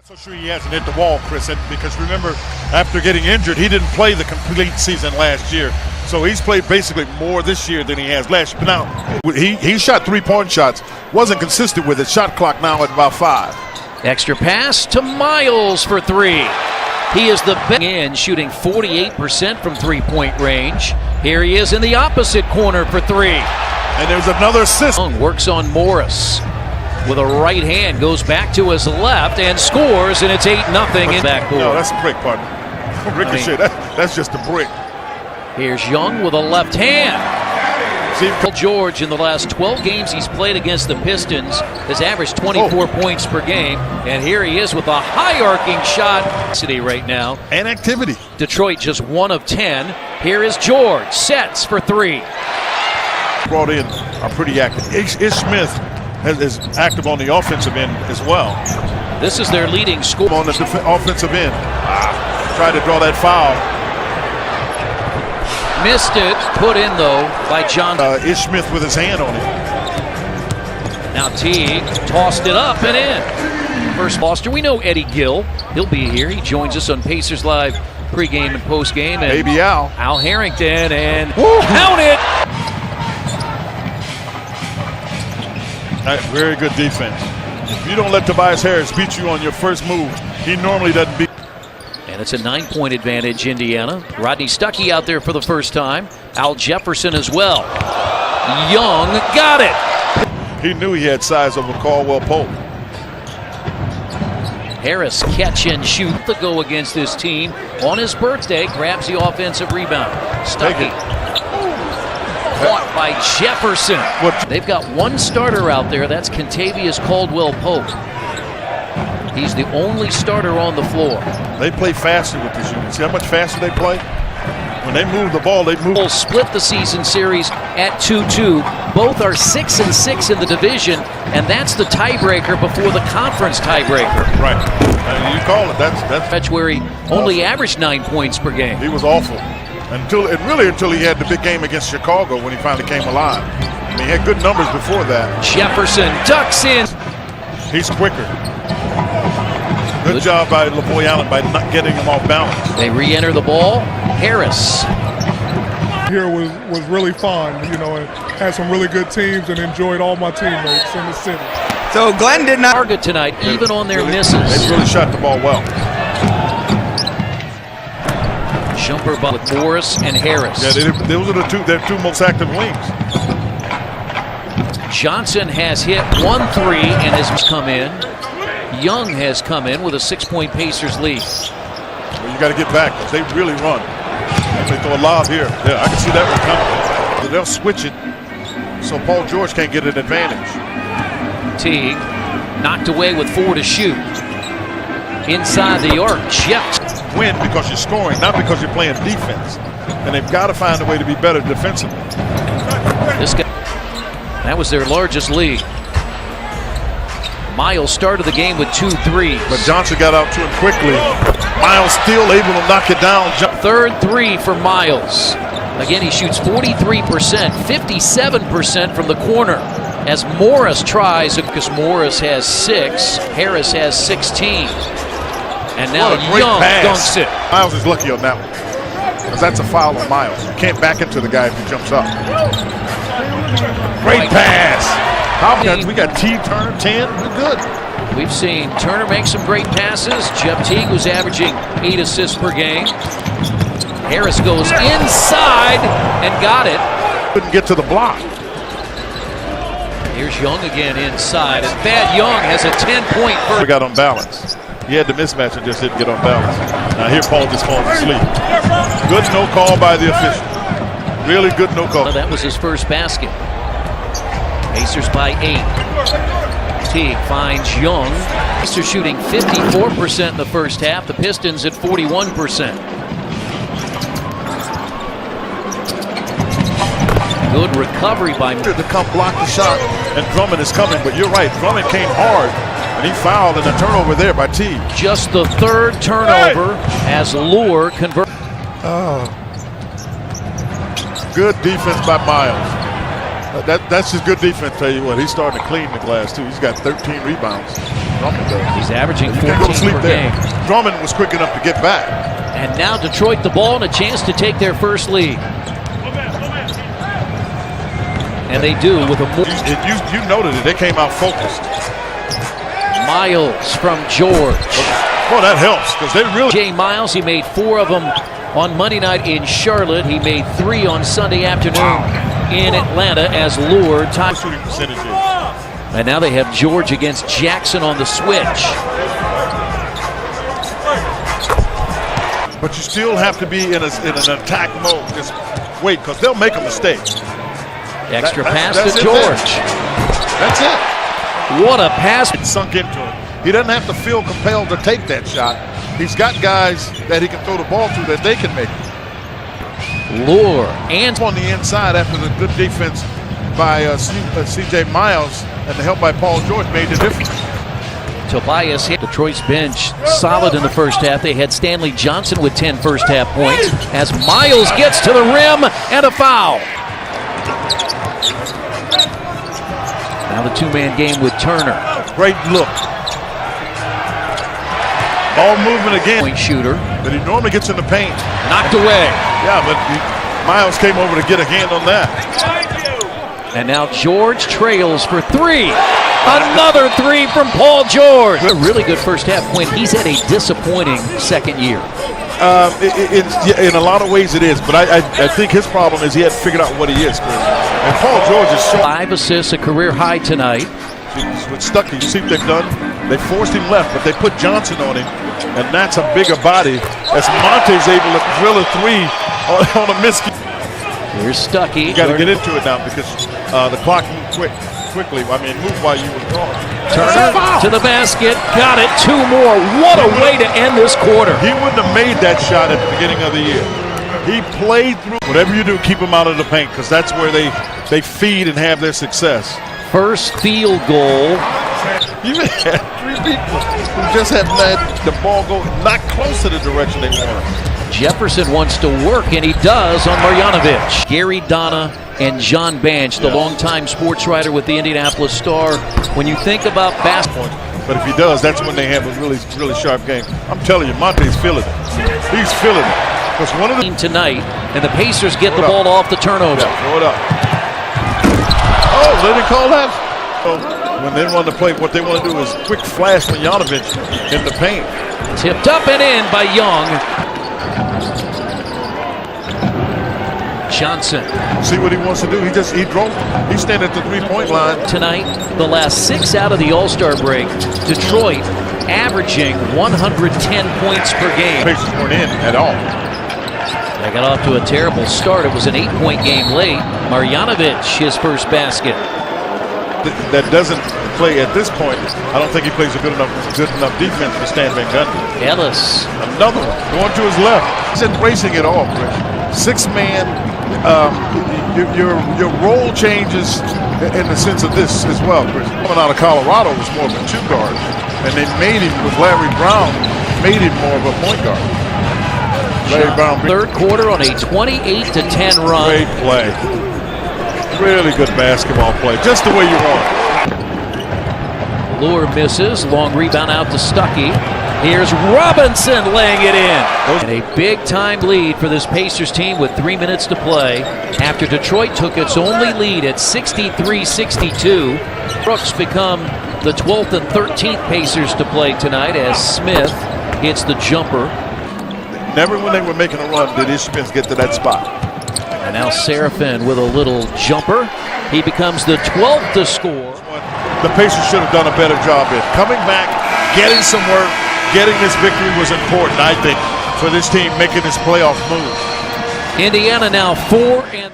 So sure he hasn't hit the wall, Chris, because remember, after getting injured, he didn't play the complete season last year. So he's played basically more this year than he has last year. But now, he shot three-point shots, wasn't consistent with it. Shot clock now at about 5. Extra pass to Miles for 3. He is the best in, shooting 48% from three-point range. Here he is in the opposite corner for 3. And there's another assist. Works on Morris. With a right hand, goes back to his left and scores, and it's 8-0 in backboard. No, that's a break, partner. Ricochet, that's just a break. Here's Young with a left hand. George, in the last 12 games he's played against the Pistons, has averaged 24 points per game. And here he is with a high-arcing shot. City right now. And activity. Detroit just 1 of 10. Here is George, sets for 3. Brought in are pretty active. Ish Smith is active on the offensive end as well. This is their leading scorer. On the offensive end. Tried to draw that foul. Missed it, put in though by John. Ish Smith with his hand on it. Now Teague tossed it up and in. First Foster, we know Eddie Gill. He'll be here. He joins us on Pacers Live pregame and postgame. And Baby Al. Al Harrington and count it. Very good defense. If you don't let Tobias Harris beat you on your first move, he normally doesn't beat. And it's a 9-point advantage, Indiana. Rodney Stuckey out there for the first time. Al Jefferson as well. Young got it. He knew he had size over Caldwell Pope. Harris catch and shoot to go against this team on his birthday. Grabs the offensive rebound. Stuckey. Caught by Jefferson. They've got one starter out there. That's Kentavious Caldwell-Pope. He's the only starter on the floor. They play faster with this unit. See how much faster they play? When they move the ball, they move. Split the season series at 2-2. Both are 6-6 in the division, and that's the tiebreaker before the conference tiebreaker. Right. You call it. That's where he only averaged 9 points per game. He was awful. Until he had the big game against Chicago when he finally came alive. I mean, he had good numbers before that. Jefferson ducks in. He's quicker. Good job by LaVoy Allen by not getting him off balance. They re-enter the ball. Harris. Here was really fun, you know, and had some really good teams and enjoyed all my teammates in the city. So Glenn did not target tonight, even on their misses. They really shot the ball well. Jumper ball with Morris and Harris. Yeah, those are their two most active wings. Johnson has hit 1-3 and has come in. Young has come in with a 6-point Pacers lead. Well, you got to get back. They really run. They throw a lob here. Yeah, I can see that one coming. They'll switch it so Paul George can't get an advantage. Teague knocked away with 4 to shoot. Inside the arc, Jeff. Win because you're scoring, not because you're playing defense. And they've got to find a way to be better defensively. This guy, that was their largest lead. Miles started the game with 2 threes. But Johnson got out to him quickly. Miles still able to knock it down. Third 3 for Miles. Again, he shoots 43%, 57% from the corner. As Morris tries, because Morris has 6, Harris has 16. And now Young dunks it. Miles is lucky on that one. Because that's a foul on Miles. You can't back into the guy if he jumps up. Great pass. We got T. Turner, 10. We're good. We've seen Turner make some great passes. Jeff Teague was averaging 8 assists per game. Harris goes inside and got it. Couldn't get to the block. Here's Young again inside. And Thad Young has a 10-point first. We got on balance. He had the mismatch and just didn't get on balance. Now here Paul just falls asleep. Good no call by the official. Really good no call. That was his first basket. Pacers by 8. Teague finds Young. Pacers shooting 54% in the first half. The Pistons at 41%. Good recovery by to come block the shot, and Drummond is coming. But you're right, Drummond came hard, and he fouled, and a turnover there by Teague. Just the 3rd turnover as Lure converts. Good defense by Miles. That's just good defense, tell you what. He's starting to clean the glass, too. He's got 13 rebounds. Drummond does. He's averaging You can't go to 14 sleep per there. game. Drummond was quick enough to get back. And now Detroit the ball and a chance to take their first lead. And they do with a more. You noted it. They came out focused. Miles from George. Well, that helps because they really. Jay Miles, he made 4 of them on Monday night in Charlotte. He made 3 on Sunday afternoon in Atlanta as Lure top shooting percentages. And now they have George against Jackson on the switch. But you still have to be in an attack mode. Just wait, because they'll make a mistake. Extra pass that's to it George. That's it. What a pass. It sunk into him. He doesn't have to feel compelled to take that shot. He's got guys that he can throw the ball to that they can make it. Lure and on the inside after the good defense by C.J. Miles and the help by Paul George made the difference. Tobias hit Detroit's bench solid in the first half. They had Stanley Johnson with 10 first half points as Miles gets to the rim and a foul. Now the 2-man game with Turner. Great look. Ball movement again. Point shooter. But he normally gets in the paint. Knocked away. Yeah, but Miles came over to get a hand on that. And now George trails for 3. Another 3 from Paul George. A really good first half, Quinn. He's had a disappointing second year. In a lot of ways it is, but I think his problem is he hadn't figured out what he is, Chris. And Paul George is showing 5 assists, a career high tonight. With Stuckey, you see what they've done? They forced him left, but they put Johnson on him, and that's a bigger body as Monte's able to drill a 3 on a miss. Here's Stuckey. You got to get into it now because the clock moved quickly. I mean, move while you were gone. Turner to the basket. Got it. 2 more. What a way to end this quarter. He wouldn't have made that shot at the beginning of the year. He played through. Whatever you do, keep him out of the paint because that's where they feed and have their success. First field goal. You had 3 people who just have let the ball go not close to the direction they want. Jefferson wants to work, and he does on Marjanovic. Gary Donna and John Banch, the longtime sports writer with the Indianapolis Star. When you think about basketball. But if he does, that's when they have a really, really sharp game. I'm telling you, Monte's feeling it. He's feeling it. Because one of the tonight, and the Pacers get the ball off the turnover. Yeah, throw it up. Oh, they didn't call that? So when they run the play, what they want to do is quick flash Marjanovic in the paint. Tipped up and in by Young. Johnson. See what he wants to do? He drove. He's standing at the 3-point line. Tonight, the last 6 out of the All-Star break, Detroit averaging 110 points per game. Pacers weren't in at all. They got off to a terrible start. It was an 8-point game late. Marjanovic, his first basket. That doesn't play at this point. I don't think he plays a good enough defense for Stan Van Gundy. Ellis. Another one going to his left. He's embracing it all, Chris. 6-man. Your role changes in the sense of this as well, Chris. Coming out of Colorado was more of a 2 guard, and they made him with Larry Brown. Made him more of a point guard. Larry Brown. Third quarter on a 28-10 run. Great play. Really good basketball play, just the way you want it. Lure misses. Long rebound out to Stuckey. Here's Robinson laying it in. And a big-time lead for this Pacers team with 3 minutes to play after Detroit took its only lead at 63-62. Brooks become the 12th and 13th Pacers to play tonight as Smith hits the jumper. Never when they were making a run did Ish Smith get to that spot. And now Seraphin with a little jumper. He becomes the 12th to score. The Pacers should have done a better job in coming back, getting some work, getting this victory was important, I think, for this team making this playoff move. Indiana now 4-3.